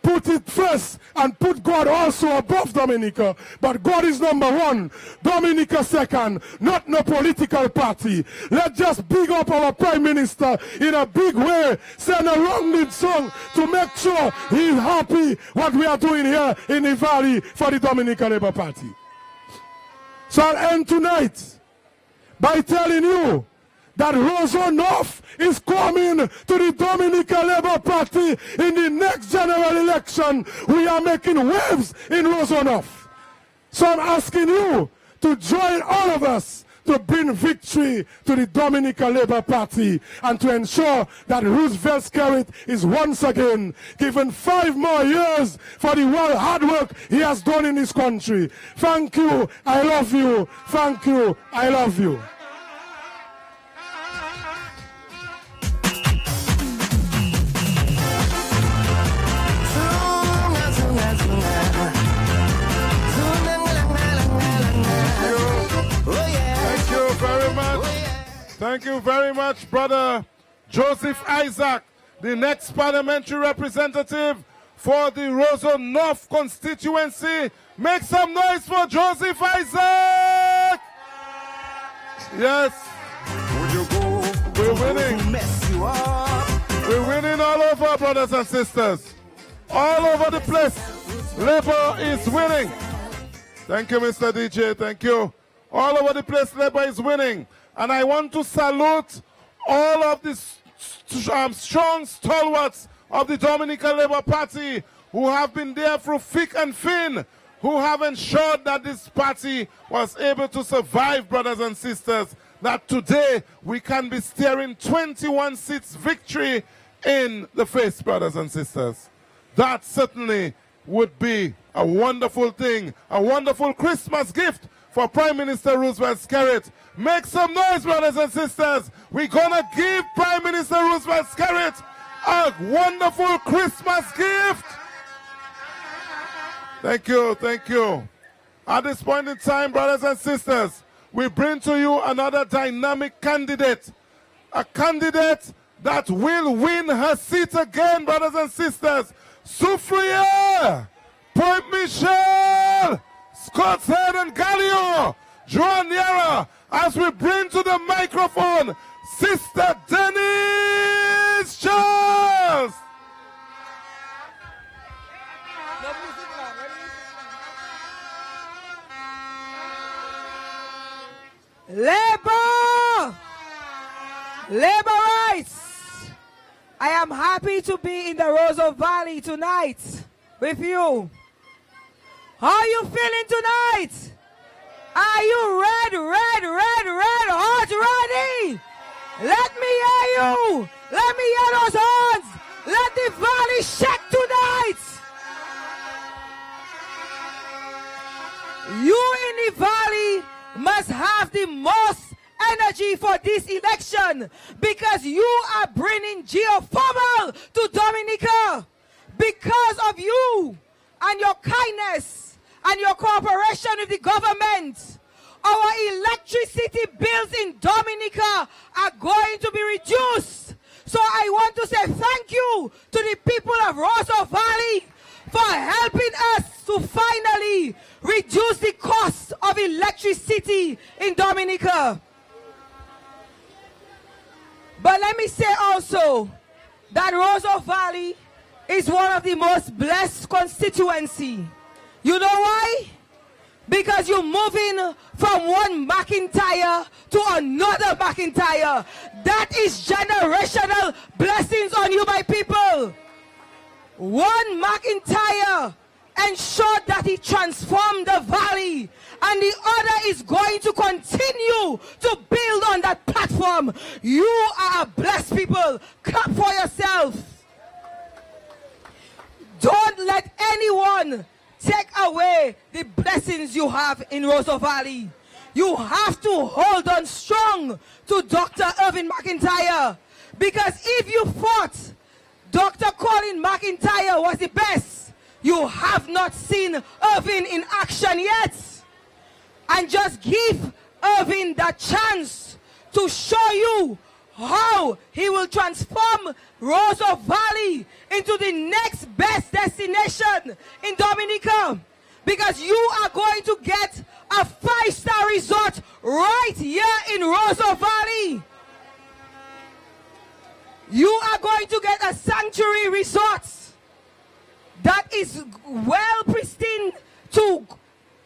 put it first and put God also above Dominica. But God is number one, Dominica second, not no political party. Let's just big up our Prime Minister in a big way, send a rounding song to make sure he's happy what we are doing here in the valley for the Dominica Labour Party. So I'll end tonight by telling you that Roseau North is coming to the Dominica Labour Party in the next general election. We are making waves in Roseau North. So I'm asking you to join all of us to bring victory to the Dominica Labour Party and to ensure that Roosevelt Skerrit is once again given 5 more years for the hard work he has done in this country. Thank you. I love you. Thank you. I love you. Thank you very much, Brother Joseph Isaac, the next parliamentary representative for the Roseau North constituency. Make some noise for Joseph Isaac! Yes. We're winning. We're winning all over, brothers and sisters. All over the place. Labour is winning. Thank you, Mr. DJ. Thank you. All over the place, Labour is winning. And I want to salute all of the strong stalwarts of the Dominica Labour Party who have been there through thick and thin, who have ensured that this party was able to survive, brothers and sisters, that today we can be staring 21 seats victory in the face, brothers and sisters. That certainly would be a wonderful thing, a wonderful Christmas gift for Prime Minister Roosevelt Skerrit. Make some noise, brothers and sisters. We're going to give Prime Minister Roosevelt Skerrit a wonderful Christmas gift. Thank you, thank you. At this point in time, brothers and sisters, we bring to you another dynamic candidate. A candidate that will win her seat again, brothers and sisters. Soufriere, Point Michel, Scott's Head and Gallio, Joan Yara, as we bring to the microphone Sister Denise Charles. Labour! Labour rights! I am happy to be in the Roseau Valley tonight with you. How are you feeling tonight? Are you red, hot, ready? Let me hear you. Let me hear those horns. Let the valley shake tonight. You in the valley must have the most energy for this election because you are bringing geothermal to Dominica. Because of you and your kindness and your cooperation with the government, our electricity bills in Dominica are going to be reduced. So I want to say thank you to the people of Roseau Valley for helping us to finally reduce the cost of electricity in Dominica. But let me say also that Roseau Valley is one of the most blessed constituency. You know why? Because you're moving from one McIntyre to another McIntyre. That is generational blessings on you, my people. One McIntyre ensured that he transformed the valley, and the other is going to continue to build on that platform. You are a blessed people. Clap for yourself. Don't let anyone take away the blessings you have in Roseau Valley. You have to hold on strong to Dr. Irvin McIntyre, because if you thought Dr. Colin McIntyre was the best, you have not seen Irvin in action yet. And just give Irvin that chance to show you how he will transform Roseau Valley into the next best destination Dominica, because you are going to get a 5-star resort right here in Roseau Valley. You are going to get a sanctuary resort that is well pristine,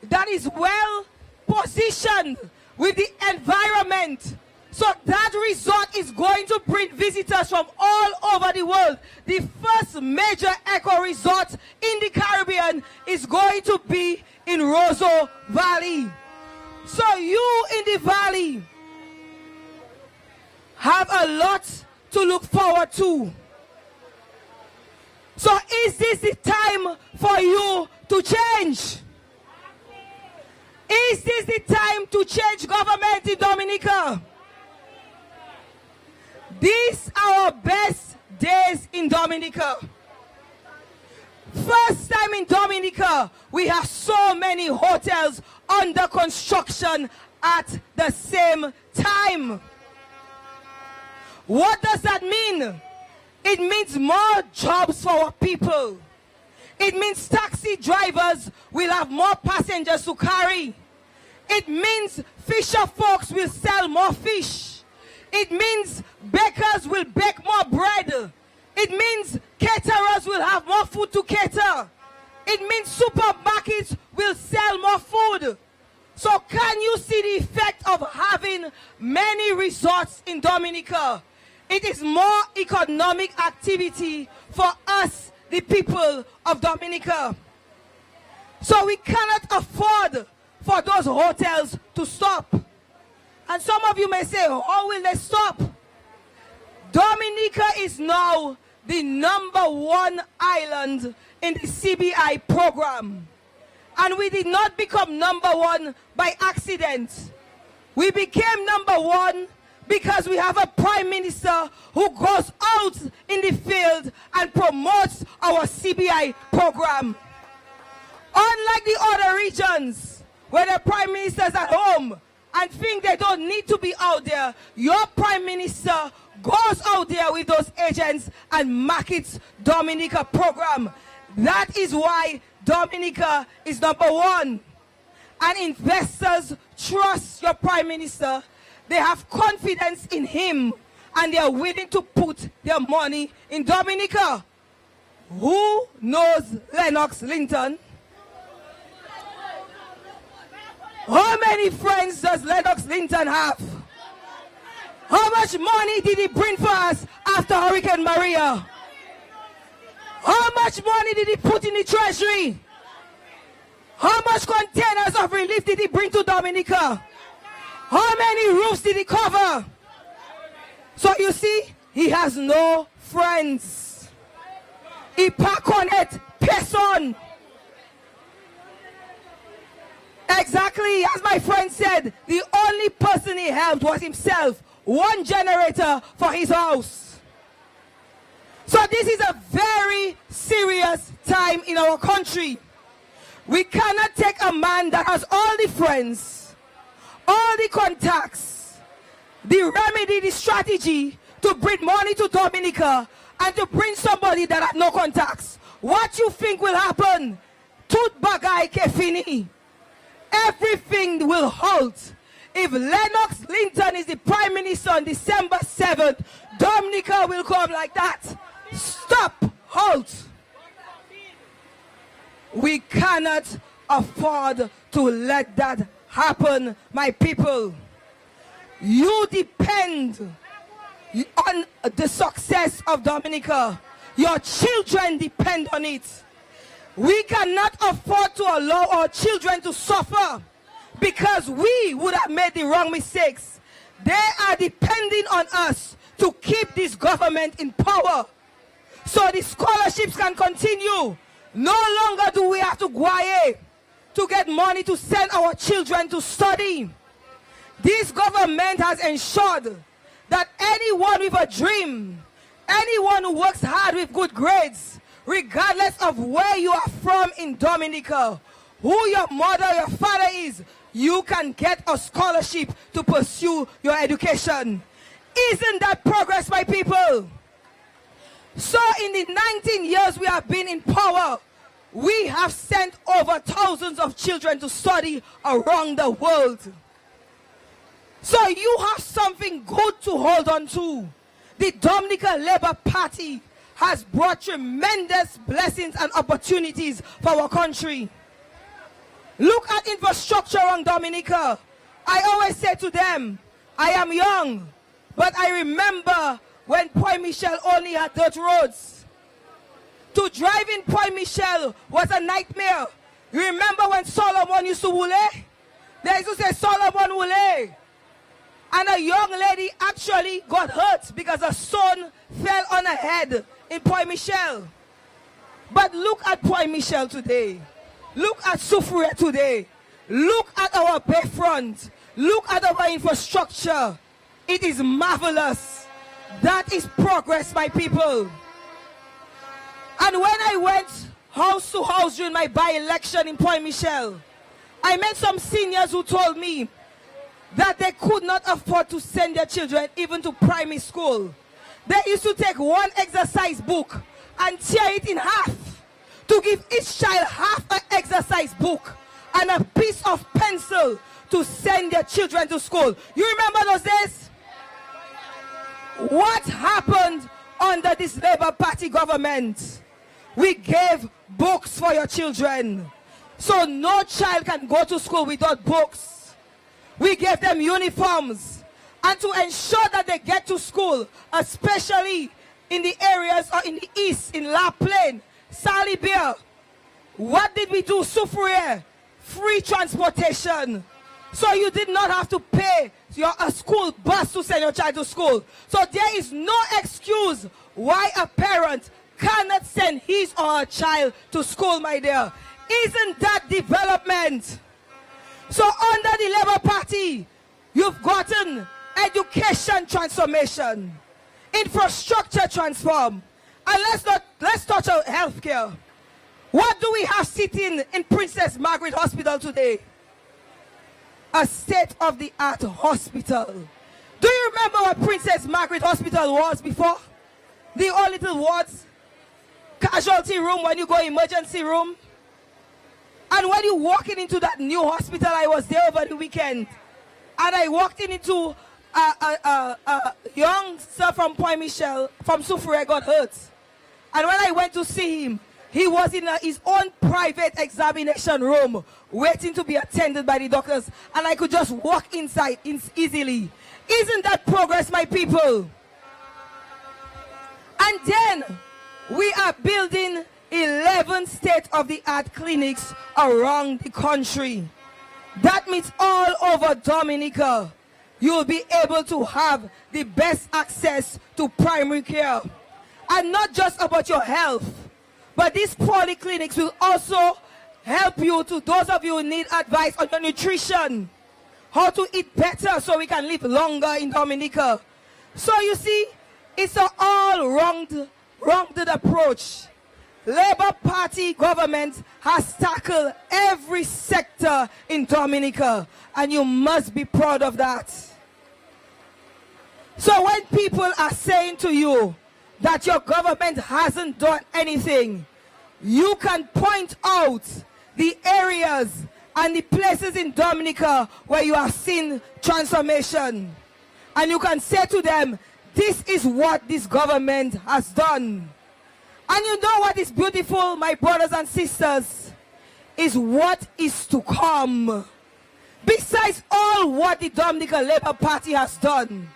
that is well positioned with the environment. So that resort is going to bring visitors from all over the world. The first major eco resort in the Caribbean is going to be in Roseau Valley. So you in the valley have a lot to look forward to. So is this the time for you to change? Is this the time to change government in Dominica? These are our best days in Dominica. First time in Dominica, we have so many hotels under construction at the same time. What does that mean? It means more jobs for our people. It means taxi drivers will have more passengers to carry. It means fisher folks will sell more fish. It means bakers will bake more bread. It means caterers will have more food to cater. It means supermarkets will sell more food. So can you see the effect of having many resorts in Dominica? It is more economic activity for us, the people of Dominica. So we cannot afford for those hotels to stop. And some of you may say, how will they stop? Dominica is now the #1 island in the CBI program. And we did not become #1 by accident. We became #1 because we have a prime minister who goes out in the field and promotes our CBI program. Unlike the other regions where the prime minister is at home and think they don't need to be out there, your prime minister goes out there with those agents and markets Dominica program. That is why Dominica is #1. And investors trust your prime minister. They have confidence in him and they are willing to put their money in Dominica. Who knows Lennox Linton? How many friends does Lennox Linton have? How much money did he bring for us after Hurricane Maria? How much money did he put in the treasury? How much containers of relief did he bring to Dominica? How many roofs did he cover? So you see, he has no friends. Y pa connaît personne. Exactly, as my friend said, the only person he helped was himself. 1 generator for his house. So this is a very serious time in our country. We cannot take a man that has all the friends, all the contacts, the remedy, the strategy to bring money to Dominica and to bring somebody that has no contacts. What you think will happen? Tout bagay ke fini. Everything will halt. If Lennox Linton is the prime minister on December 7th, Dominica will come like that. Stop, halt. We cannot afford to let that happen, my people. You depend on the success of Dominica. Your children depend on it. We cannot afford to allow our children to suffer because we would have made the wrong mistakes. They are depending on us to keep this government in power so the scholarships can continue. No longer do we have to guaye to get money to send our children to study. This government has ensured that anyone with a dream, anyone who works hard with good grades, regardless of where you are from in Dominica, who your mother, your father is, you can get a scholarship to pursue your education. Isn't that progress, my people? So in the 19 years we have been in power, we have sent over thousands of children to study around the world. So you have something good to hold on to. The Dominican Labour Party has brought tremendous blessings and opportunities for our country. Look at infrastructure around Dominica. I always say to them, I am young, but I remember when Point Michel only had dirt roads. To drive in Point Michel was a nightmare. You remember when Solomon used to wule? They used to say Solomon wule. And a young lady actually got hurt because a stone fell on her head in Point Michel. But look at Point Michel today. Look at Soufrière today. Look at our bayfront. Look at our infrastructure. It is marvelous. That is progress, my people. And when I went house to house during my by-election in Point Michel, I met some seniors who told me that they could not afford to send their children even to primary school. They used to take one exercise book and tear it in half to give each child half an exercise book and a piece of pencil to send their children to school. You remember those days? What happened under this Labour Party government? We gave books for your children. So no child can go to school without books. We gave them uniforms. And to ensure that they get to school, especially in the areas or in the east, in La Plaine, Salibia, what did we do? Soufrière, free transportation. So you did not have to pay a school bus to send your child to school. So there is no excuse why a parent cannot send his or her child to school, my dear. Isn't that development? So under the Labour Party, you've gotten education transformation, infrastructure transform, and let's touch on healthcare. What do we have sitting in Princess Margaret Hospital today? A state-of-the-art hospital. Do you remember what Princess Margaret Hospital was before? The old little wards, casualty room when you go emergency room. And when you walking into that new hospital, I was there over the weekend, and I walked into a youngster from Point Michel, from Soufrière, got hurt. And when I went to see him, he was in his own private examination room, waiting to be attended by the doctors, and I could just walk inside easily. Isn't that progress, my people? And then we are building 11 state-of-the-art clinics around the country. That means all over Dominica, you'll be able to have the best access to primary care. And not just about your health, but these polyclinics will also help you, to those of you who need advice on your nutrition, how to eat better so we can live longer in Dominica. So you see, it's an all-rounded approach. Labour Party government has tackled every sector in Dominica, and you must be proud of that. So when people are saying to you that your government hasn't done anything, you can point out the areas and the places in Dominica where you have seen transformation. And you can say to them, this is what this government has done. And you know what is beautiful, my brothers and sisters, is what is to come. Besides all what the Dominica Labour Party has done,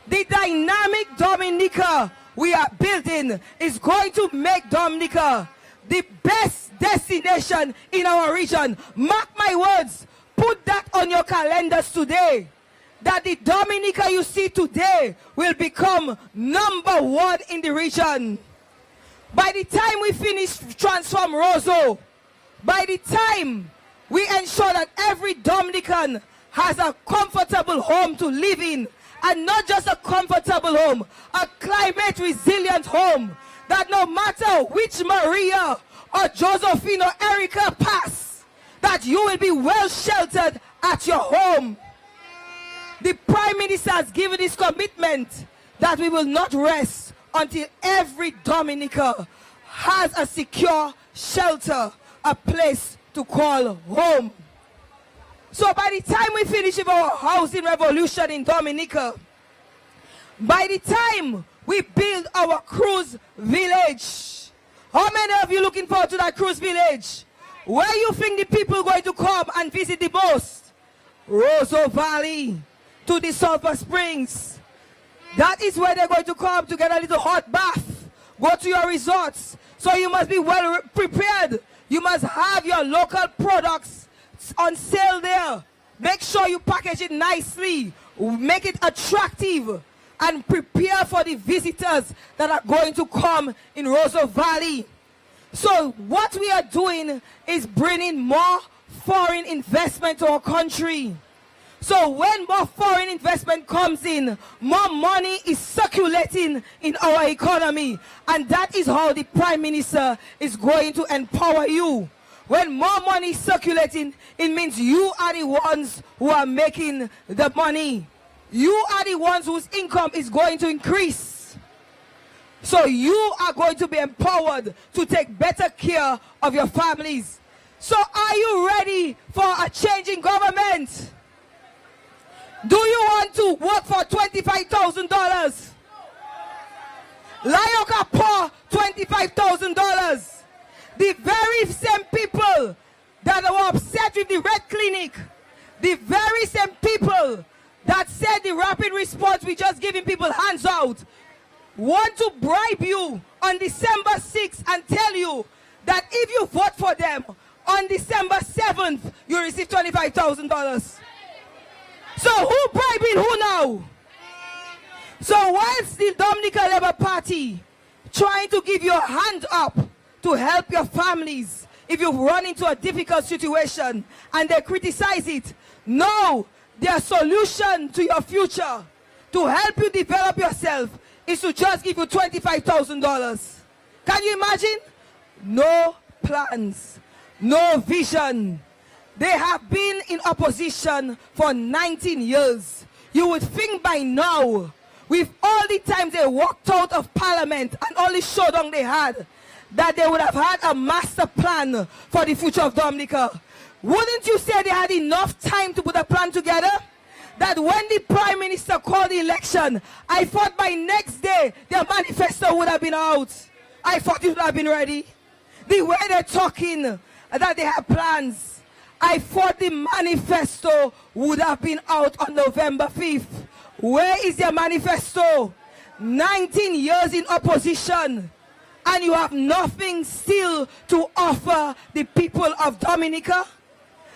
the dynamic Dominica we are building is going to make Dominica the best destination in our region. Mark my words, put that on your calendars today, that the Dominica you see today will become #1 in the region. By the time we finish Transform Roseau, by the time we ensure that every Dominican has a comfortable home to live in, and not just a comfortable home, a climate resilient home, that no matter which Maria or Josephine or Erica pass, that you will be well sheltered at your home. The Prime Minister has given his commitment that we will not rest until every Dominica has a secure shelter, a place to call home. So by the time we finish with our housing revolution in Dominica, by the time we build our cruise village, how many of you looking forward to that cruise village? Where you think the people are going to come and visit the most? Roseau Valley, to the Sulphur Springs. That is where they're going to come to get a little hot bath. Go to your resorts. So you must be well prepared. You must have your local products on sale there. Make sure you package it nicely. Make it attractive. And prepare for the visitors that are going to come in Roseau Valley. So what we are doing is bringing more foreign investment to our country. So when more foreign investment comes in, more money is circulating in our economy. And that is how the Prime Minister is going to empower you. When more money is circulating, it means you are the ones who are making the money. You are the ones whose income is going to increase. So you are going to be empowered to take better care of your families. So are you ready for a change in government? Do you want to work for $25,000? Layoka poor $25,000. The very same people that were upset with the Red Clinic, the very same people that said the rapid response, we just giving people hands out, want to bribe you on December 6th and tell you that if you vote for them on December 7th, you receive $25,000. So who bribing who now? So whilst the Dominica Labour Party trying to give you a hand up to help your families if you run into a difficult situation and they criticize it, no, their solution to your future to help you develop yourself is to just give you $25,000. Can you imagine? No plans, no vision. They have been in opposition for 19 years. You would think by now, with all the times they walked out of Parliament and only showdown they had, that they would have had a master plan for the future of Dominica. Wouldn't you say they had enough time to put a plan together? That when the Prime Minister called the election, I thought by next day their manifesto would have been out. I thought it would have been ready. The way they're talking, that they have plans, I thought the manifesto would have been out on November 5th. Where is their manifesto? 19 years in opposition, and you have nothing still to offer the people of Dominica?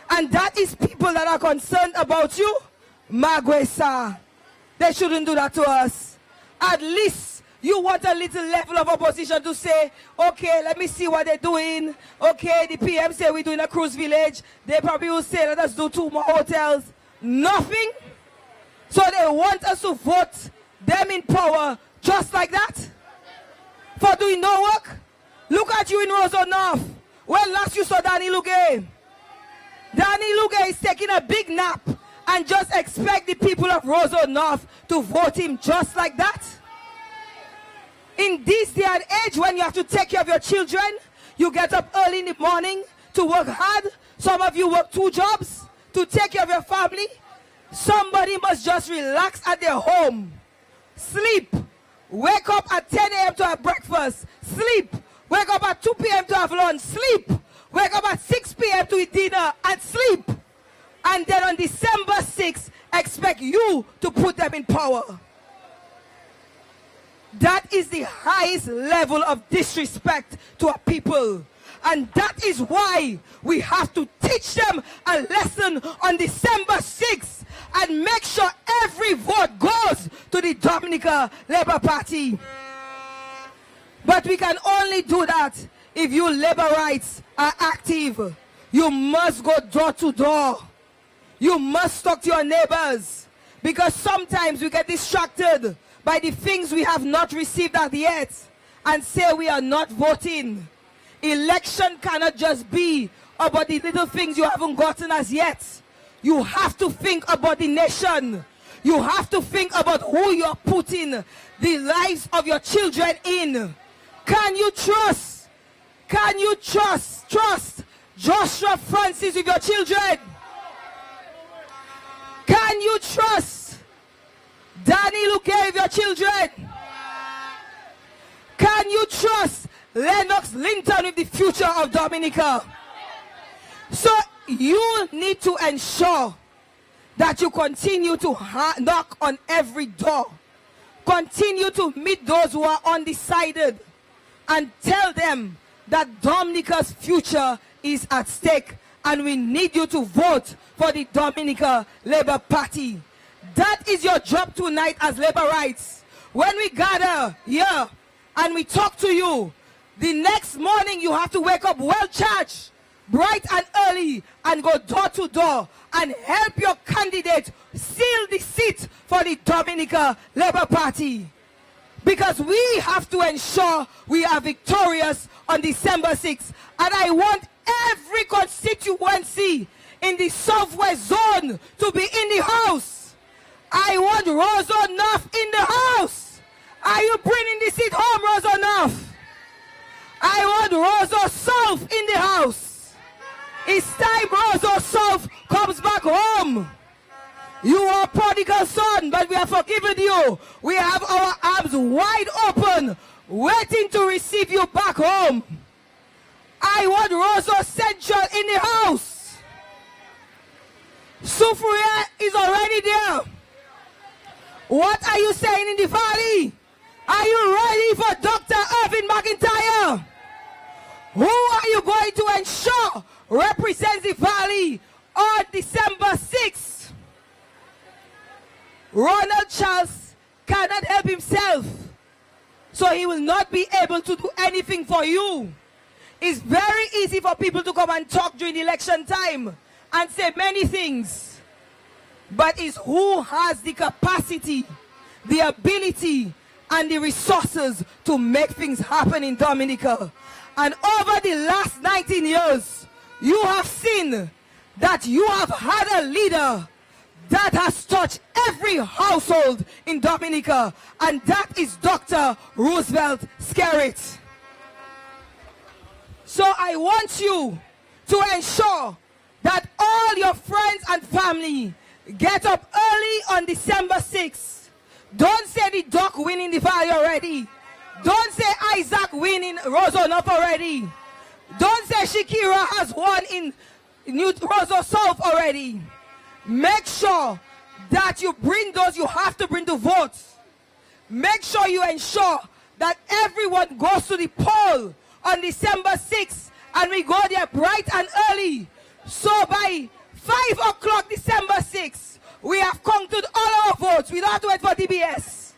And that is people that are concerned about you? Magwesa, they shouldn't do that to us. At least you want a little level of opposition to say, okay, let me see what they're doing. Okay, the PM say we're doing a cruise village. They probably will say, let us do 2 more hotels. Nothing. So they want us to vote them in power just like that? For doing no work? Look at you in Roseau North. When last you saw Danny Luge? Danny Luge is taking a big nap and just expect the people of Roseau North to vote him just like that? In this day and age, when you have to take care of your children, you get up early in the morning to work hard. Some of you work 2 jobs to take care of your family. Somebody must just relax at their home. Sleep. Wake up at 10 a.m. to have breakfast. Sleep. Wake up at 2 p.m. to have lunch. Sleep. Wake up at 6 p.m. to eat dinner and sleep. And then on December 6th, expect you to put them in power. That is the highest level of disrespect to our people. And that is why we have to teach them a lesson on December 6th and make sure every vote goes to the Dominica Labour Party. But we can only do that if you Labourites are active. You must go door to door. You must talk to your neighbors, because sometimes we get distracted by the things we have not received as yet and say we are not voting. Election cannot just be about the little things you haven't gotten as yet. You have to think about the nation. You have to think about who you're putting the lives of your children in. Can you trust? Can you trust Joshua Francis with your children? Can you trust Danny Luque with your children? Can you trust Lennox Linton with the future of Dominica? So you need to ensure that you continue to knock on every door. Continue to meet those who are undecided and tell them that Dominica's future is at stake and we need you to vote for the Dominica Labour Party. That is your job tonight as Labourites. When we gather here and we talk to you, the next morning you have to wake up well charged, bright and early, and go door to door and help your candidate seal the seat for the Dominica Labour Party. Because we have to ensure we are victorious on December 6th. And I want every constituency in the Southwest Zone to be in the house. I want Roseau North in the house. Are you bringing the seat home, Roseau North? I want Roseau South in the house. It's time Roseau South comes back home. You are prodigal son, but we have forgiven you. We have our arms wide open, waiting to receive you back home. I want Roseau Central in the house. Soufriere is already there. What are you saying in the valley? Are you ready for Dr. Irvin McIntyre? Who are you going to ensure represents the valley on December 6th? Ronald Charles cannot help himself, so he will not be able to do anything for you. It's very easy for people to come and talk during election time and say many things, but it's who has the capacity, the ability, and the resources to make things happen in Dominica. And over the last 19 years, you have seen that you have had a leader that has touched every household in Dominica, and that is Dr. Roosevelt Skerritt. So I want you to ensure that all your friends and family get up early on December 6th. Don't say the Doc winning the valley already. Don't say Isaac winning Roseau North already. Don't say Shakira has won in New Roseau South already. Make sure that you bring those you have to bring to votes. Make sure you ensure that everyone goes to the poll on December 6th and we go there bright and early. So by 5 o'clock December 6th, we have counted all our votes. We don't have to wait for DBS.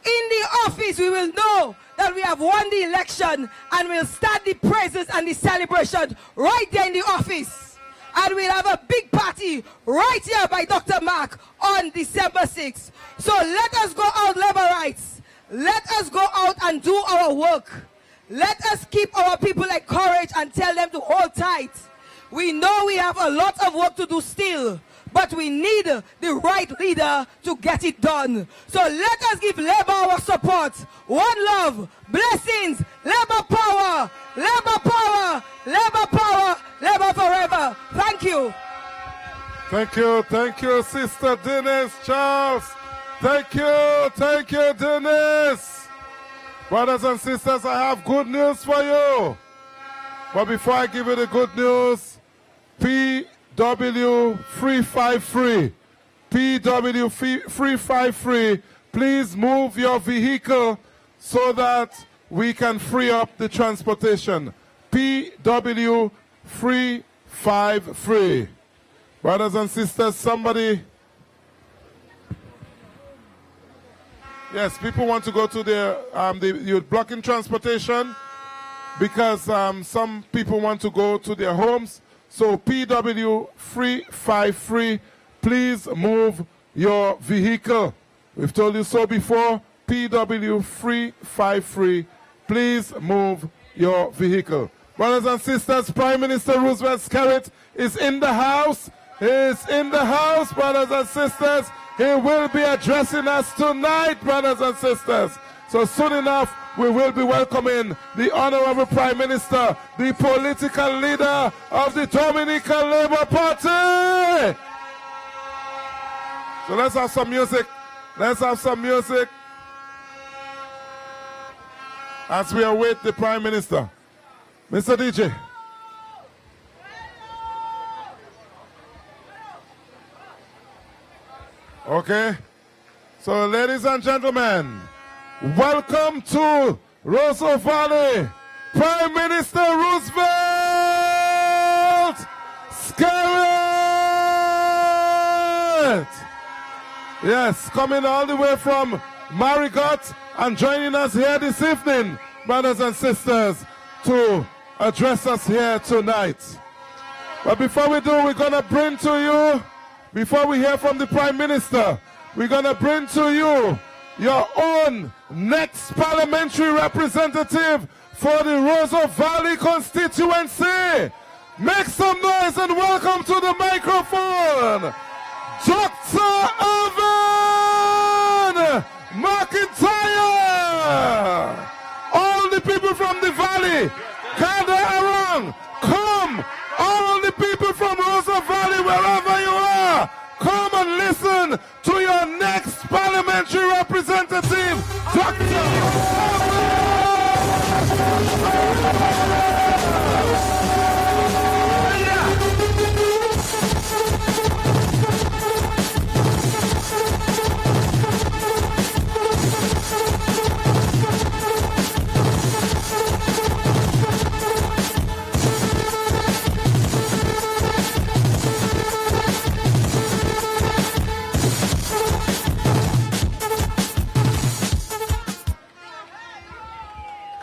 In the office, we will know that we have won the election and we'll start the praises and the celebration right there in the office. And we'll have a big party right here by Dr. Mark on December 6th. So let us go out, Labourites. Let us go out and do our work. Let us keep our people encouraged and tell them to hold tight. We know we have a lot of work to do still, but we need the right leader to get it done. So let us give Labour our support. One love, blessings, Labour power, Labour power, Labour power, Labour forever. Thank you. Thank you, Sister Dennis Charles. Thank you, Dennis. Brothers and sisters, I have good news for you. But before I give you the good news, PW 353, PW 353, please move your vehicle so that we can free up the transportation. PW 353. Brothers and sisters, somebody... Yes, people want to go to you're blocking transportation because some people want to go to their homes. So PW 353, please move your vehicle. We've told you so before. PW 353, please move your vehicle. Brothers and sisters, Prime Minister Roosevelt Skerritt is in the house. He is in the house, brothers and sisters. He will be addressing us tonight, brothers and sisters. So soon enough, we will be welcoming the Honorable Prime Minister, the political leader of the Dominican Labour Party. So let's have some music. Let's have some music as we await the Prime Minister. Mr. DJ. Okay. So ladies and gentlemen, welcome to Roseau Valley, Prime Minister Roosevelt Skerritt. Yes, coming all the way from Marigot and joining us here this evening, brothers and sisters, to address us here tonight. But before we do, we're going to bring to you, before we hear from the Prime Minister, we're going to bring to you your own next parliamentary representative for the Roseau Valley constituency. Make some noise and welcome to the microphone, Dr. Irvin McIntyre. All the people from the valley, gather around, come. All the people from Roseau Valley, wherever you are, come and listen to your next parliamentary representative, Dr.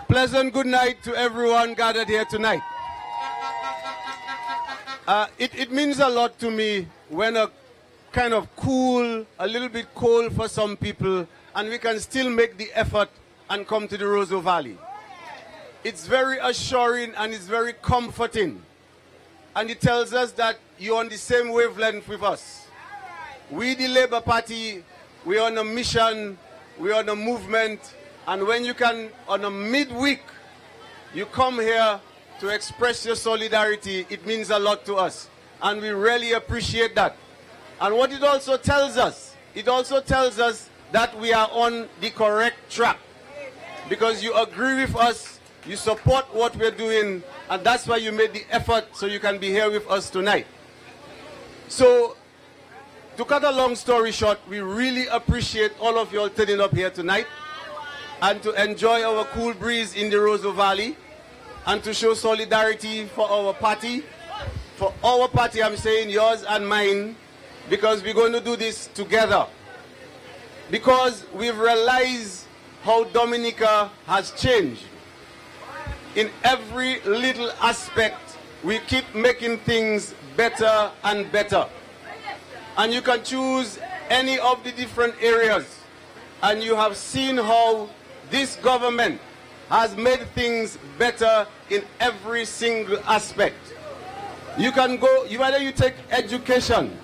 Pleasant good night to everyone gathered here tonight. It means a lot to me when a kind of cool, a little bit cold for some people, and we can still make the effort and come to the Roseau Valley. It's very assuring and it's very comforting. And it tells us that you're on the same wavelength with us. We, the Labour Party, we're on a mission, we're on a movement. And when you can, on a midweek, you come here to express your solidarity, it means a lot to us. And we really appreciate that. And what it also tells us that we are on the correct track. Because you agree with us, you support what we're doing, and that's why you made the effort so you can be here with us tonight. So, to cut a long story short, we really appreciate all of you all turning up here tonight, and to enjoy our cool breeze in the Roseau Valley, and to show solidarity for our party. For our party, I'm saying yours and mine, because we're going to do this together. Because we've realized how Dominica has changed. In every little aspect, we keep making things better and better. And you can choose any of the different areas, and you have seen how this government has made things better in every single aspect. You can go, whether you take education.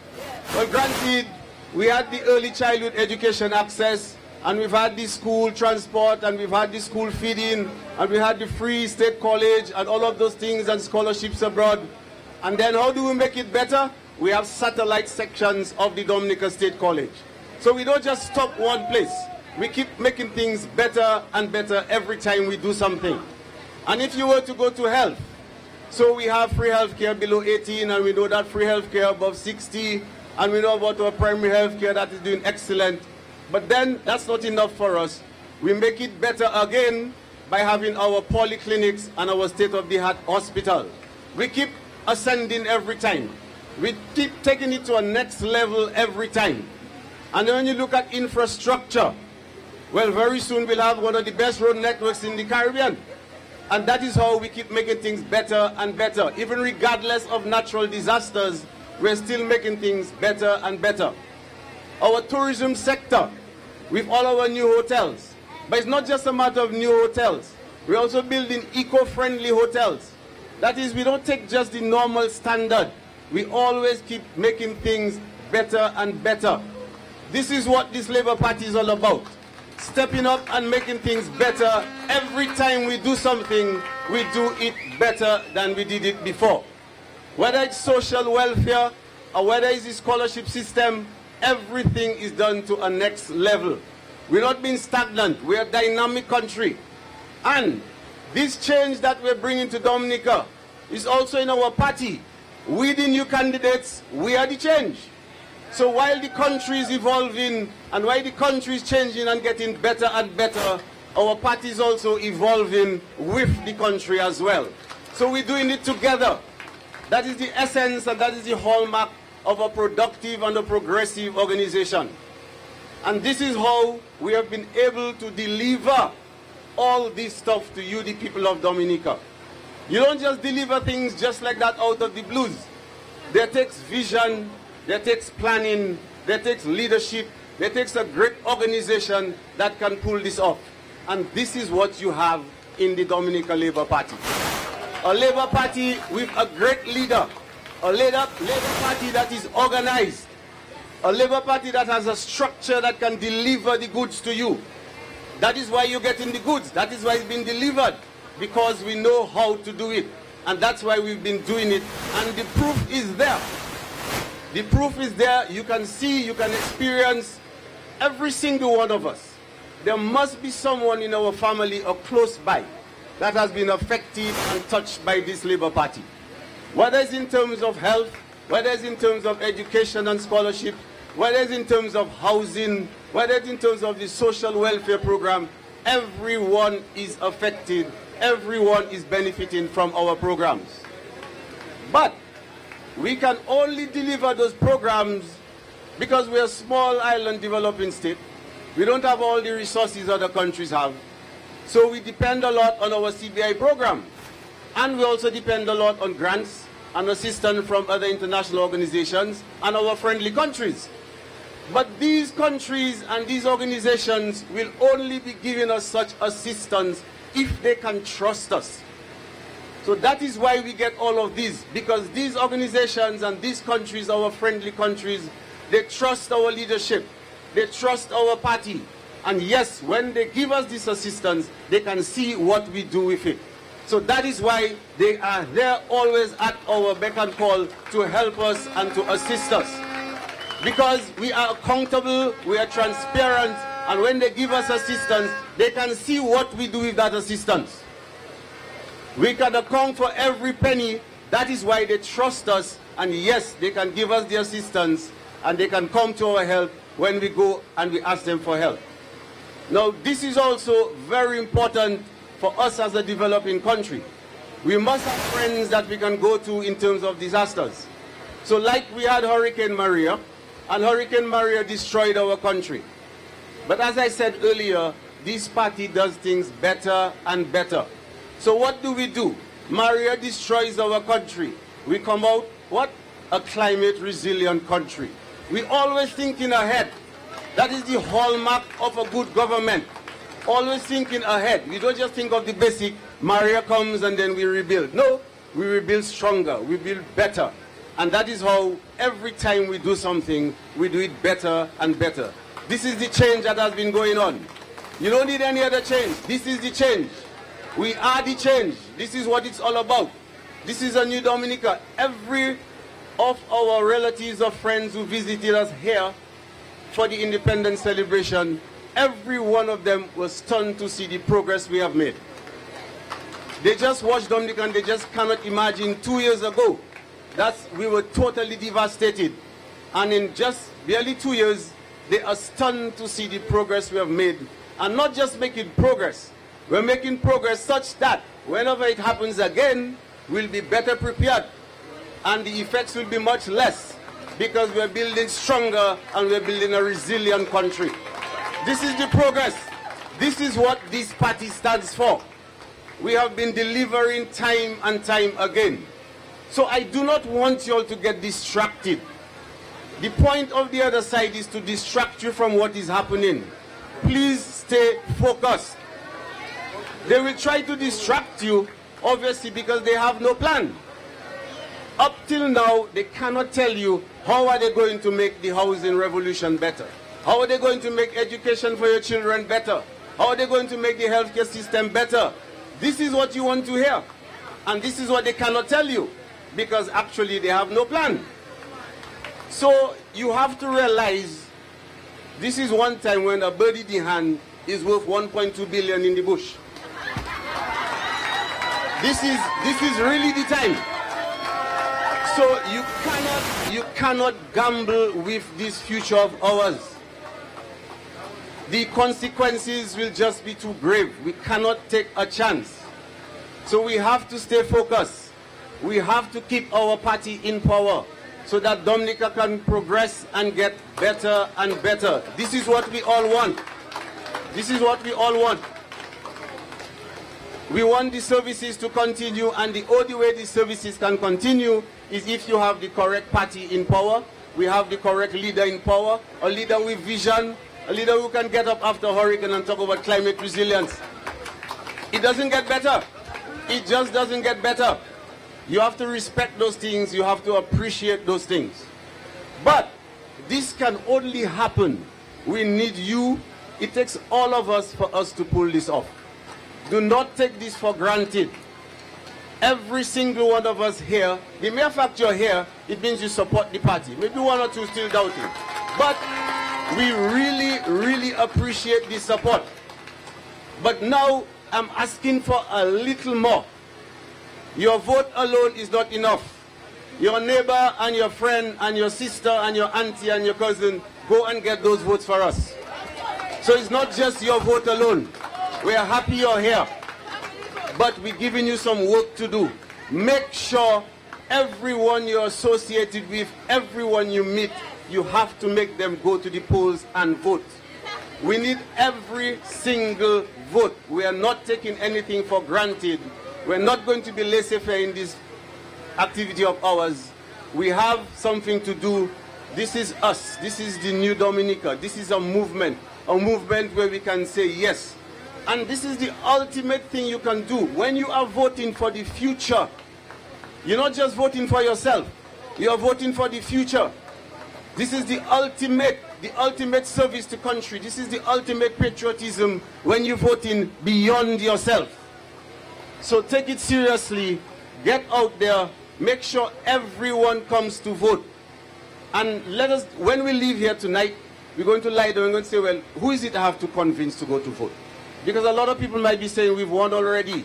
Well, granted, we had the early childhood education access, and we've had the school transport, and we've had the school feeding, and we had the free state college, and all of those things, and scholarships abroad. And then how do we make it better? We have satellite sections of the Dominica State College. So we don't just stop one place. We keep making things better and better every time we do something. And if you were to go to health, so we have free health care below 18, and we know that free health care above 60, and we know about our primary health care that is doing excellent. But then that's not enough for us. We make it better again by having our polyclinics and our state-of-the-art hospital. We keep ascending every time. We keep taking it to a next level every time. And then when you look at infrastructure, well, very soon we'll have one of the best road networks in the Caribbean. And that is how we keep making things better and better. Even regardless of natural disasters, we're still making things better and better. Our tourism sector, with all our new hotels. But it's not just a matter of new hotels. We're also building eco-friendly hotels. That is, we don't take just the normal standard. We always keep making things better and better. This is what this Labour Party is all about. stepping up and making things better. Every time we do something, we do it better than we did it before. Whether it's social welfare or whether it's the scholarship system, everything is done to a next level. We're not being stagnant. We're a dynamic country. And this change that we're bringing to Dominica is also in our party. We, the new candidates, we are the change. So while the country is evolving and while the country is changing and getting better and better, our party is also evolving with the country as well. So we're doing it together. That is the essence and that is the hallmark of a productive and a progressive organization. And this is how we have been able to deliver all this stuff to you, the people of Dominica. You don't just deliver things just like that out of the blues. There takes vision, there takes planning, there takes leadership, there takes a great organization that can pull this off. And this is what you have in the Dominica Labour Party. A Labour Party with a great leader, a Labour Party that is organized, a Labour Party that has a structure that can deliver the goods to you. That is why you're getting the goods. That is why it's been delivered, because we know how to do it. And that's why we've been doing it. And the proof is there. The proof is there. You can see, you can experience, every single one of us. There must be someone in our family or close by that has been affected and touched by this Labour Party. Whether it's in terms of health, whether it's in terms of education and scholarship, whether it's in terms of housing, whether it's in terms of the social welfare program, everyone is affected, everyone is benefiting from our programs. But we can only deliver those programs because we're a small island developing state. We don't have all the resources other countries have. So we depend a lot on our CBI program. And we also depend a lot on grants and assistance from other international organizations and our friendly countries. But these countries and these organizations will only be giving us such assistance if they can trust us. So that is why we get all of these, because these organizations and these countries, our friendly countries, they trust our leadership, they trust our party. And yes, when they give us this assistance, they can see what we do with it. So that is why they are there always at our beck and call to help us and to assist us. Because we are accountable, we are transparent, and when they give us assistance, they can see what we do with that assistance. We can account for every penny. That is why they trust us, and yes, they can give us the assistance, and they can come to our help when we go and we ask them for help. Now, this is also very important for us as a developing country. We must have friends that we can go to in terms of disasters. So like we had Hurricane Maria, and Hurricane Maria destroyed our country. But as I said earlier, this party does things better and better. So what do? Maria destroys our country. We come out, what? A climate resilient country. We always thinking ahead. That is the hallmark of a good government. Always thinking ahead. We don't just think of the basic, Maria comes and then we rebuild. No, we rebuild stronger, we build better. And that is how every time we do something, we do it better and better. This is the change that has been going on. You don't need any other change. This is the change. We are the change. This is what it's all about. This is a new Dominica. Every of our relatives or friends who visited us here for the independence celebration, every one of them was stunned to see the progress we have made. They just watched Dominica and they just cannot imagine 2 years ago that we were totally devastated. And in just barely 2 years, they are stunned to see the progress we have made. And not just making progress, we're making progress such that whenever it happens again, we'll be better prepared. And the effects will be much less because we're building stronger and we're building a resilient country. This is the progress. This is what this party stands for. We have been delivering time and time again. So I do not want you all to get distracted. The point of the other side is to distract you from what is happening. Please stay focused. They will try to distract you, obviously, because they have no plan. Up till now, they cannot tell you how are they going to make the housing revolution better. How are they going to make education for your children better? How are they going to make the healthcare system better? This is what you want to hear. And this is what they cannot tell you, because actually they have no plan. So you have to realize this is one time when a bird in the hand is worth 1.2 billion in the bush. This is really the time. So you cannot gamble with this future of ours. The consequences will just be too grave. We cannot take a chance. So we have to stay focused. We have to keep our party in power so that Dominica can progress and get better and better. This is what we all want. This is what we all want. We want the services to continue, and the only way the services can continue is if you have the correct party in power, we have the correct leader in power, a leader with vision, a leader who can get up after a hurricane and talk about climate resilience. It doesn't get better. It just doesn't get better. You have to respect those things. You have to appreciate those things. But this can only happen. We need you. It takes all of us for us to pull this off. Do not take this for granted. Every single one of us here, the mere fact you're here, it means you support the party. Maybe one or two still doubting. But we really, really appreciate the support. But now I'm asking for a little more. Your vote alone is not enough. Your neighbor and your friend and your sister and your auntie and your cousin, go and get those votes for us. So it's not just your vote alone. We are happy you're here. But we're giving you some work to do. Make sure everyone you're associated with, everyone you meet, you have to make them go to the polls and vote. We need every single vote. We are not taking anything for granted. We're not going to be laissez-faire in this activity of ours. We have something to do. This is us. This is the new Dominica. This is a movement where we can say yes. And this is the ultimate thing you can do. When you are voting for the future, you're not just voting for yourself. You are voting for the future. This is the ultimate service to country. This is the ultimate patriotism when you're voting beyond yourself. So take it seriously. Get out there. Make sure everyone comes to vote. And let us, when we leave here tonight, we're going to lie down and we're going to say, well, who is it I have to convince to go to vote? Because a lot of people might be saying we've won already.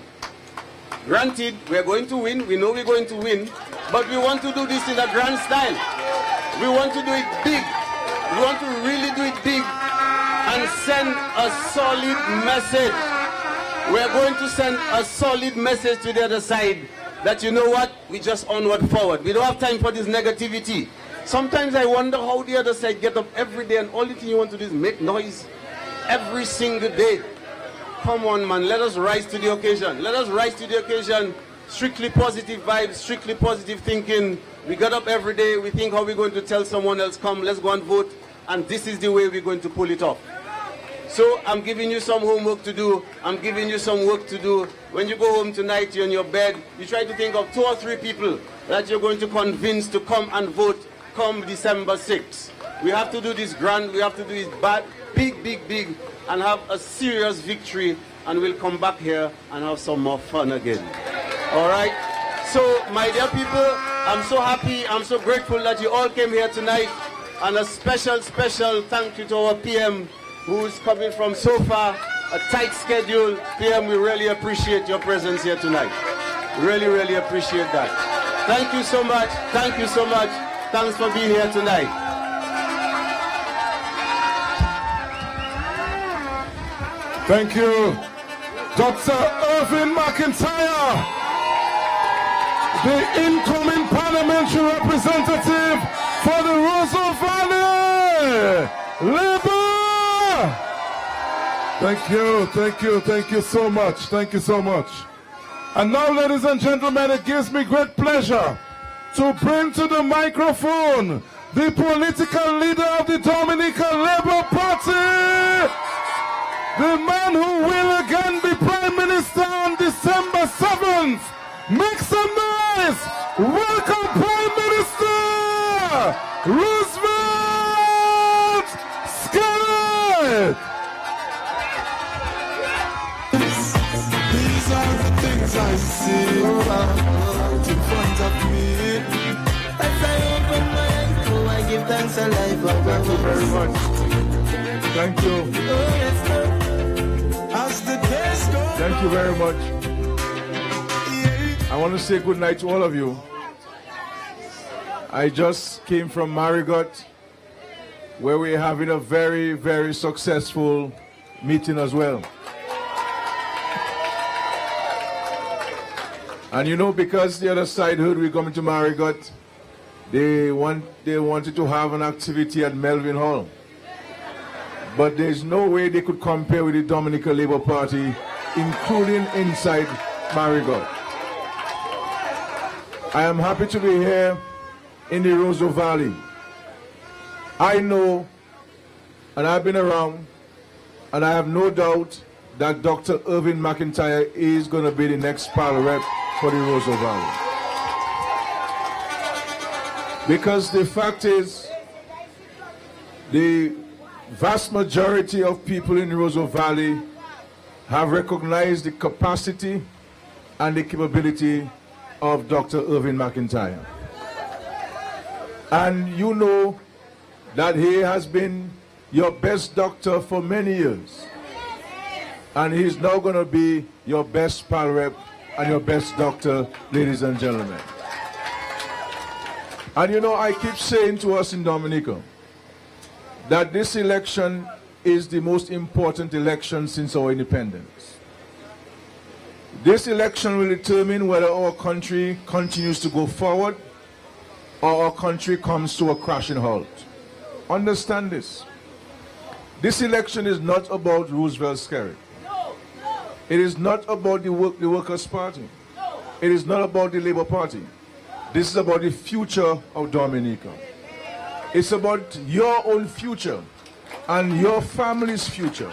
Granted, we're going to win. We know we're going to win. But we want to do this in a grand style. We want to do it big. We want to really do it big and send a solid message. We're going to send a solid message to the other side that, you know what, we just onward forward. We don't have time for this negativity. Sometimes I wonder how the other side get up every day and all the thing you want to do is make noise every single day. Come on, man, let us rise to the occasion. Let us rise to the occasion. Strictly positive vibes, strictly positive thinking. We get up every day, we think how we're going to tell someone else, come, let's go and vote. And this is the way we're going to pull it off. So I'm giving you some homework to do. I'm giving you some work to do. When you go home tonight, you're in your bed, you try to think of 2 or 3 people that you're going to convince to come and vote come December 6th. We have to do this grand, we have to do this big, and have a serious victory, and we'll come back here and have some more fun again. All right? So, my dear people, I'm so happy, I'm so grateful that you all came here tonight, and a special thank you to our PM, who's coming from so far, a tight schedule. PM, we really appreciate your presence here tonight. Really appreciate that. Thank you so much. Thank you so much. Thanks for being here tonight. Thank you, Dr. Irvin McIntyre, the incoming parliamentary representative for the Roseau Valley. Labour! Thank you so much. Thank you so much. And now, ladies and gentlemen, it gives me great pleasure to bring to the microphone the political leader of the Dominican Labour Party, the man who will again be Prime Minister on December 7th. Make some noise! Welcome, Prime Minister Roosevelt Scott! Thank you. Thank you very much. I want to say good night to all of you. I just came from Marigot, where we're having a very, very successful meeting as well. And you know, because the other side heard we're coming to Marigot, they wanted to have an activity at Melvin Hall. But there's no way they could compare with the Dominican Labour Party, including inside Marigot. I am happy to be here in the Roseau Valley. I know, and I've been around, and I have no doubt that Dr. Irvin McIntyre is going to be the next Pal Rep for the Roseau Valley. Because the fact is, the vast majority of people in the Roseau Valley have recognized the capacity and the capability of Dr. Irvin McIntyre. And you know that he has been your best doctor for many years. And he's now going to be your best Pal Rep and your best doctor, ladies and gentlemen. And you know, I keep saying to us in Dominica that this election is the most important election since our independence. This election will determine whether our country continues to go forward or our country comes to a crashing halt. Understand this. This election is not about Roosevelt Skerritt. It is not about the Workers' Party. It is not about the Labour Party. This is about the future of Dominica. It's about your own future and your family's future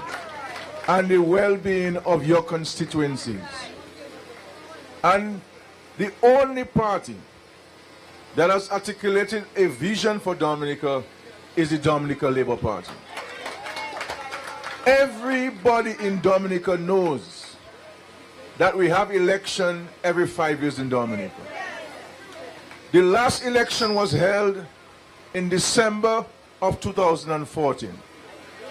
and the well-being of your constituencies. And the only party that has articulated a vision for Dominica is the Dominica Labour Party. Everybody in Dominica knows that we have election every 5 years in Dominica. The last election was held in December of 2014.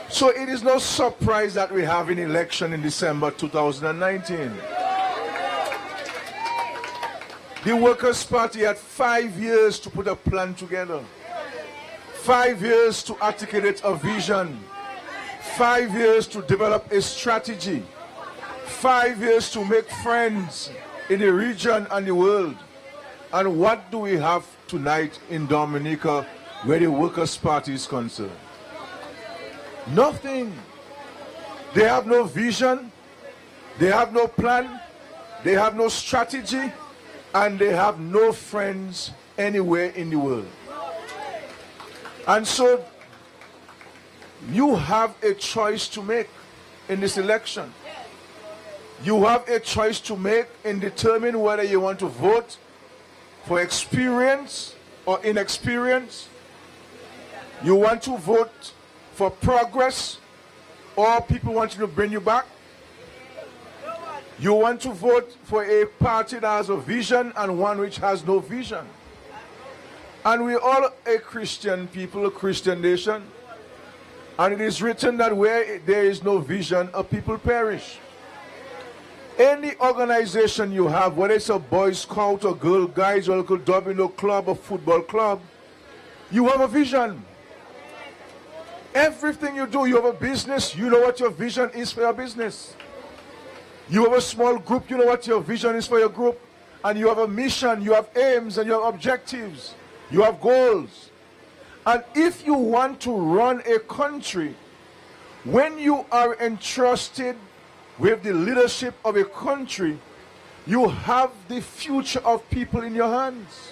So it is no surprise that we have an election in December 2019. The Workers' Party had 5 years to put a plan together. 5 years to articulate a vision. 5 years to develop a strategy. 5 years to make friends in the region and the world. And what do we have tonight in Dominica where the Workers' Party is concerned? Nothing. They have no vision, they have no plan, they have no strategy, and they have no friends anywhere in the world. And so you have a choice to make in this election. You have a choice to make in determining whether you want to vote for experience or inexperience. You want to vote for progress, or people want you to bring you back. You want to vote for a party that has a vision and one which has no vision. And we all a Christian people, a Christian nation. And it is written that where there is no vision, a people perish. Any organization you have, whether it's a Boy Scout or Girl Guides or local domino club or football club, you have a vision. Everything you do, you have a business, you know what your vision is for your business. You have a small group, you know what your vision is for your group. And you have a mission, you have aims, and you have objectives. You have goals. And if you want to run a country, when you are entrusted with the leadership of a country, you have the future of people in your hands.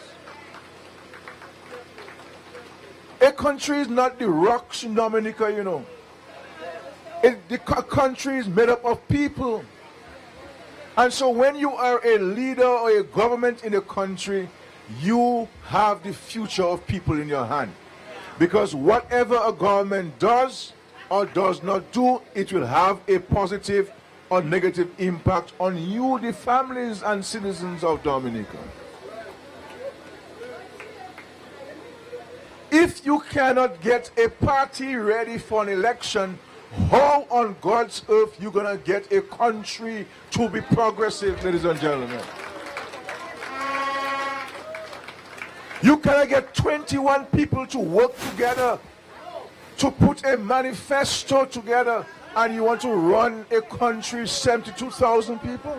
A country is not the rocks in Dominica, you know. The country is made up of people. And so when you are a leader or a government in a country, you have the future of people in your hand. Because whatever a government does or does not do, it will have a positive or negative impact on you, the families and citizens of Dominica. If you cannot get a party ready for an election How on God's earth you gonna get a country to be progressive, ladies and gentlemen? You cannot get 21 people to work together to put a manifesto together, and you want to run a country 72,000 people?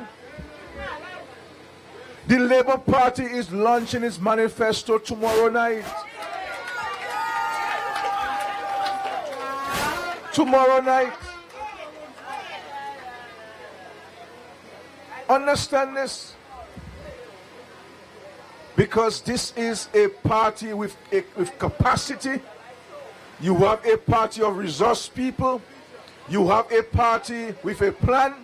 The Labour Party is launching its manifesto tomorrow night. Tomorrow night. Understand this? Because this is a party with capacity. You have a party of resource people. You have a party with a plan.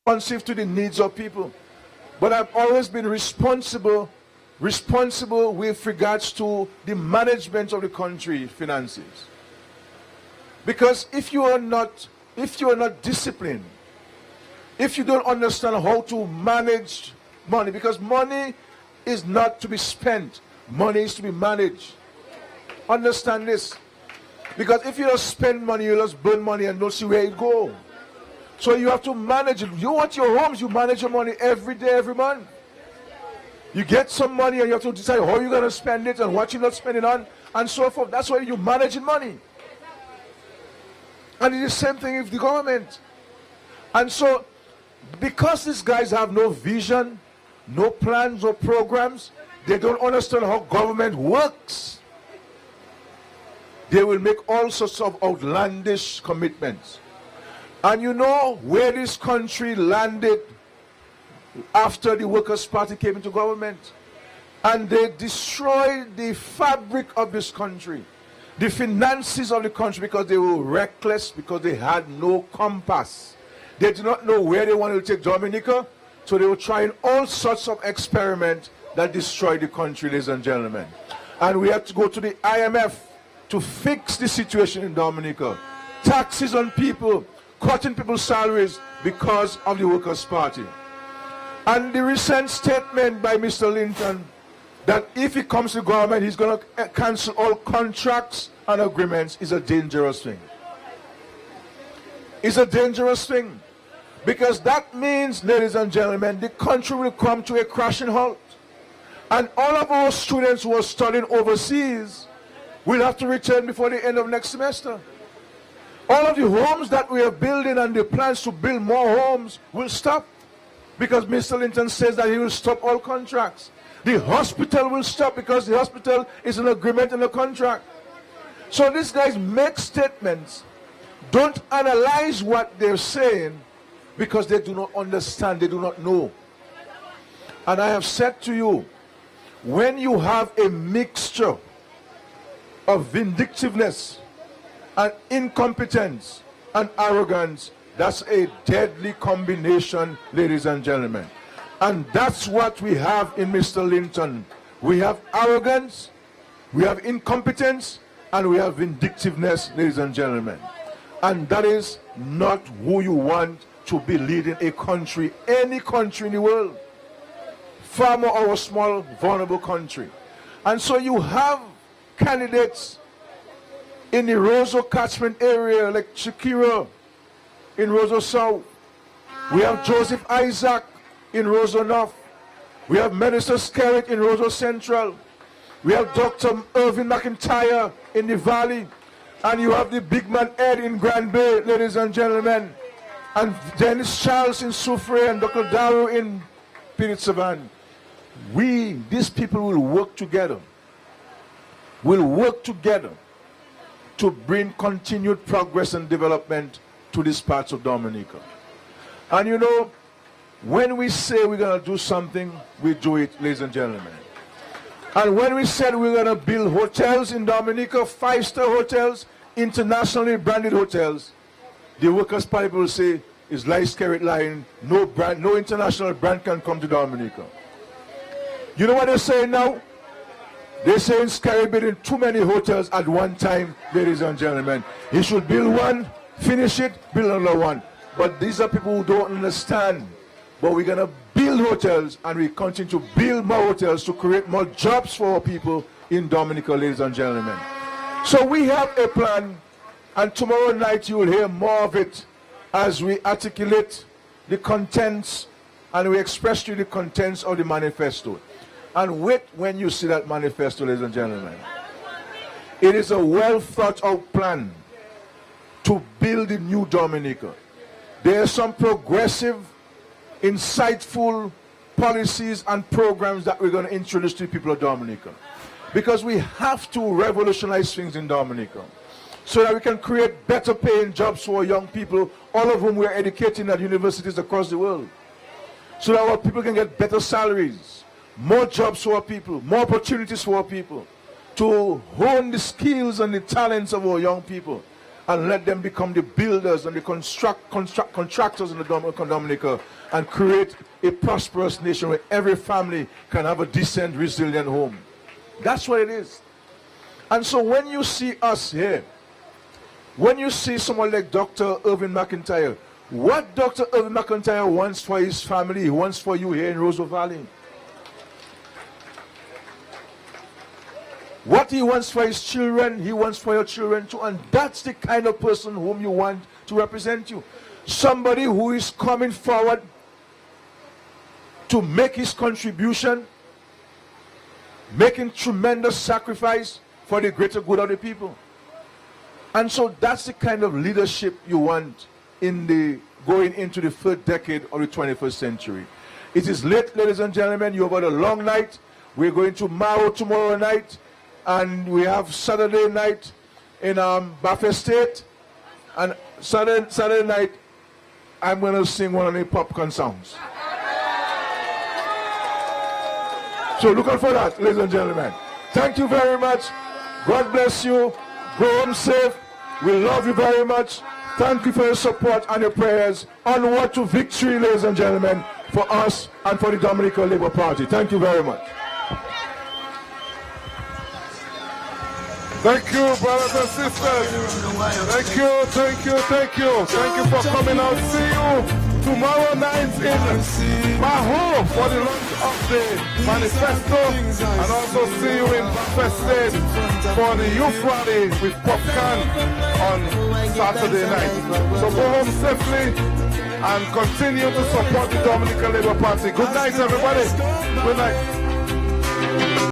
responsive to the needs of people. But I've always been responsible with regards to the management of the country finances. Because if you are not disciplined, if you don't understand how to manage money, because money is not to be spent, money is to be managed. Understand this. Because if you just spend money, you just burn money and don't see where it goes. So you have to manage it. You want your homes, you manage your money every day, every month. You get some money and you have to decide how you're going to spend it and what you're not spending on and so forth. That's why you're managing money. And it's the same thing with the government. And so, because these guys have no vision, no plans or programs, they don't understand how government works. They will make all sorts of outlandish commitments. And you know where this country landed after the Workers' Party came into government? And they destroyed the fabric of this country, the finances of the country, because they were reckless, because they had no compass. They did not know where they wanted to take Dominica, so they were trying all sorts of experiments that destroyed the country, ladies and gentlemen. And we had to go to the IMF to fix the situation in Dominica. Taxes on people, cutting people's salaries because of the Workers' Party. And the recent statement by Mr. Linton that if he comes to government, he's going to cancel all contracts and agreements is a dangerous thing. It's a dangerous thing. Because that means, ladies and gentlemen, the country will come to a crashing halt. And all of our students who are studying overseas will have to return before the end of next semester. All of the homes that we are building and the plans to build more homes will stop. Because Mr. Linton says that he will stop all contracts. The hospital will stop because the hospital is an agreement and a contract. So these guys make statements, don't analyze what they're saying because they do not understand, they do not know. And I have said to you, when you have a mixture of vindictiveness and incompetence and arrogance, that's a deadly combination, ladies and gentlemen. And that's what we have in Mr. Linton. We have arrogance, we have incompetence, and we have vindictiveness, ladies and gentlemen. And that is not who you want to be leading a country, any country in the world. Far more our small, vulnerable country. And so you have candidates in the Roseau catchment area like Shakira in Roseau South. We have Joseph Isaac in Roseau North. We have Minister Skerritt in Roseau Central. We have Dr. Irvin McIntyre in the Valley. And you have the big man Ed in Grand Bay, ladies and gentlemen. And Dennis Charles in Soufriere and Dr. Daru in Piritsavan. These people will work together. Will work together to bring continued progress and development to these parts of Dominica. And you know, when we say we're going to do something, we do it, ladies and gentlemen. And when we said we're going to build hotels in Dominica, 5-star hotels, internationally branded hotels, the Workers' Party will say, is Light Skerritt lying, no brand, no international brand can come to Dominica. You know what they're saying now? They're saying Skerritt building too many hotels at one time, ladies and gentlemen. He should build one, finish it, build another one. But these are people who don't understand. But we're going to build hotels, and we continue to build more hotels to create more jobs for our people in Dominica, ladies and gentlemen. So we have a plan, and tomorrow night you will hear more of it as we articulate the contents and we express to you the contents of the manifesto. And wait when you see that manifesto, ladies and gentlemen. It is a well thought out plan to build a new Dominica. There are some progressive, insightful policies and programs that we're going to introduce to the people of Dominica. Because we have to revolutionize things in Dominica so that we can create better paying jobs for our young people, all of whom we are educating at universities across the world. So that our people can get better salaries, more jobs for our people, more opportunities for our people, to hone the skills and the talents of our young people. and let them become the builders and the contractors in the Dominica and create a prosperous nation where every family can have a decent, resilient home. That's what it is. And so when you see us here, when you see someone like Dr. Irvin McIntyre, what Dr. Irvin McIntyre wants for his family, he wants for you here in Roseau Valley. What he wants for his children, he wants for your children too. And that's the kind of person whom you want to represent you. Somebody who is coming forward to make his contribution, making tremendous sacrifice for the greater good of the people. And so that's the kind of leadership you want in the going into the third decade of the 21st century. It is late, ladies and gentlemen. You've got a long night. We're going to Maro tomorrow night, and we have Saturday night in Buffet State, and Saturday night I'm going to sing one of the popcorn songs. So look out for that, ladies and gentlemen. Thank you very much. God bless you. Go home safe. We love you very much. Thank you for your support and your prayers. Onward to victory, ladies and gentlemen, for us and for the Dominican Labour Party. Thank you very much. Thank you, brothers and sisters. Thank you, thank you, thank you. Thank you for coming out. See you tomorrow night in Maho for the launch of the manifesto, and also see you in Buffet State for the youth rally with popcorn on Saturday night. So go home safely and continue to support the Dominican Labour Party. Good night, everybody. Good night.